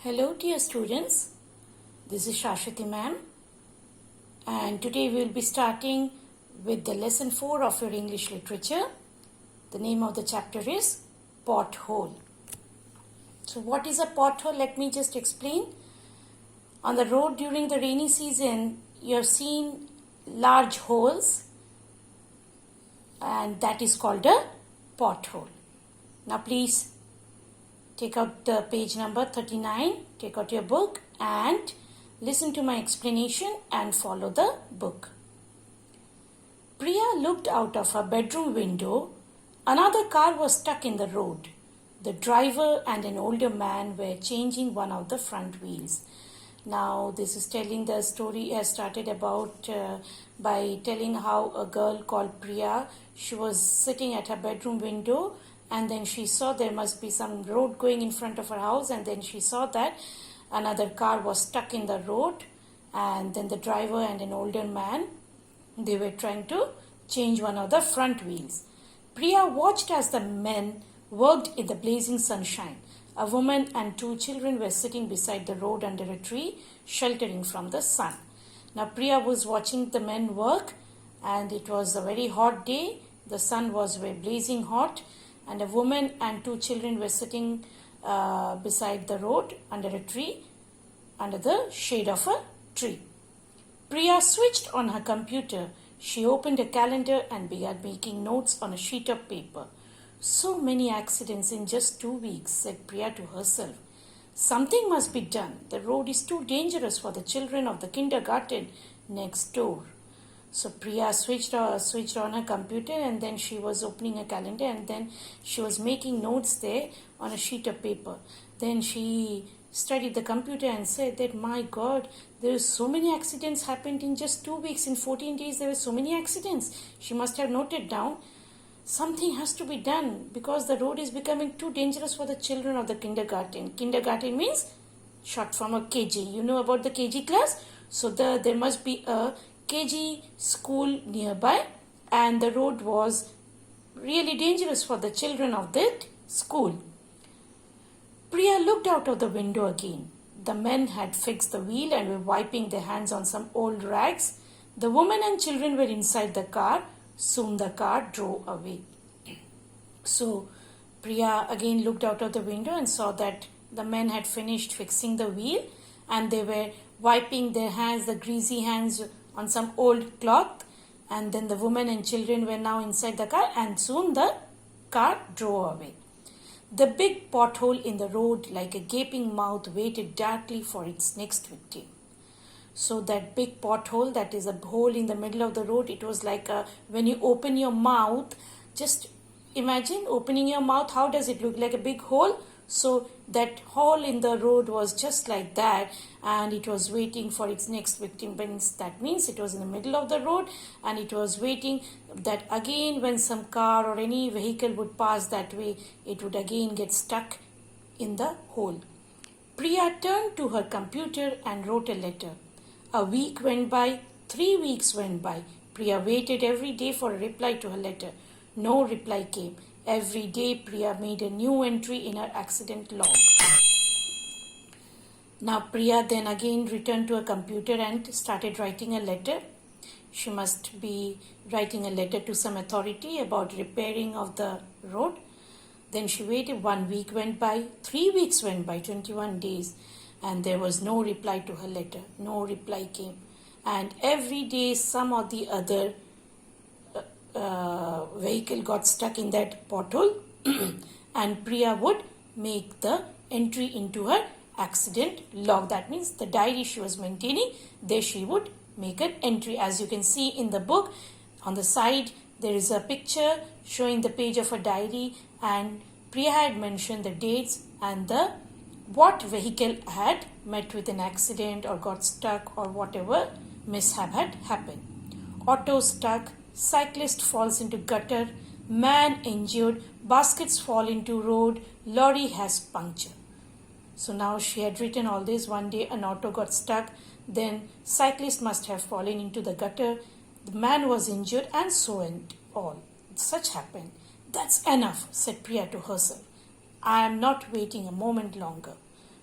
Hello dear students, this is Shashwati ma'am and today we will be starting with the lesson 4 of your English literature. The name of the chapter is Pothole. So what is a pothole? Let me just explain. On the road during the rainy season, you have seen large holes and that is called a pothole. Now please take out the page number 39, take out your book and listen to my explanation and follow the book. Priya looked out of her bedroom window. Another car was stuck in the road. The driver and an older man were changing one of the front wheels. Now this is telling the story has started about by telling how a girl called Priya, she was sitting at her bedroom window and then she saw there must be some road going in front of her house and then she saw that another car was stuck in the road and then the driver and an older man, they were trying to change one of the front wheels. Priya watched as the men worked in the blazing sunshine. A woman and two children were sitting beside the road under a tree, sheltering from the sun. Now Priya was watching the men work and it was a very hot day. The sun was very blazing hot and a woman and two children were sitting beside the road under a tree, under the shade of a tree. Priya switched on her computer. She opened a calendar and began making notes on a sheet of paper. So many accidents in just 2 weeks, said Priya to herself. Something must be done. The road is too dangerous for the children of the kindergarten next door. So Priya switched on her computer and then she was opening a calendar and then she was making notes there on a sheet of paper. Then she studied the computer and said that, my God, there are so many accidents happened in just 2 weeks. In 14 days, there were so many accidents. She must have noted down. Something has to be done because the road is becoming too dangerous for the children of the kindergarten. Kindergarten means short form of KG. You know about the KG class? So there must be a KG school nearby and the road was really dangerous for the children of that school. Priya looked out of the window again. The men had fixed the wheel and were wiping their hands on some old rags. The woman and children were inside the car. Soon the car drove away. So Priya again looked out of the window and saw that the men had finished fixing the wheel and they were wiping their hands, the greasy hands, on some old cloth, and then the woman and children were now inside the car and soon the car drove away. The big pothole in the road like a gaping mouth waited darkly for its next victim. So that big pothole, that is a hole in the middle of the road, it was like when you open your mouth, just imagine opening your mouth, how does it look? Like a big hole? So that hole in the road was just like that and it was waiting for its next victim. That means it was in the middle of the road and it was waiting that again when some car or any vehicle would pass that way, it would again get stuck in the hole. Priya turned to her computer and wrote a letter. A week went by, 3 weeks went by. Priya waited every day for a reply to her letter. No reply came. Every day Priya made a new entry in her accident log. Now Priya then again returned to her computer and started writing a letter. She must be writing a letter to some authority about repairing of the road. Then she waited. 1 week went by, 3 weeks went by, 21 days. And there was no reply to her letter. No reply came. And every day some or the other vehicle got stuck in that pothole and Priya would make the entry into her accident log. That means the diary she was maintaining, there she would make an entry. As you can see in the book, on the side there is a picture showing the page of a diary and Priya had mentioned the dates and the what vehicle had met with an accident or got stuck or whatever mishap had happened. Auto stuck, cyclist falls into gutter, man injured, baskets fall into road, lorry has puncture. So now she had written all this. One day an auto got stuck, then cyclist must have fallen into the gutter, the man was injured and so on all. Such happened. That's enough, said Priya to herself. I am not waiting a moment longer.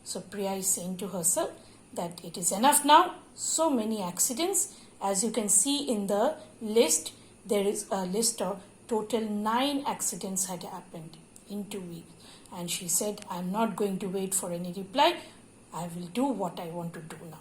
So Priya is saying to herself that it is enough now. So many accidents. As you can see in the list, there is a list of total 9 accidents had happened in 2 weeks. And she said, I am not going to wait for any reply. I will do what I want to do now.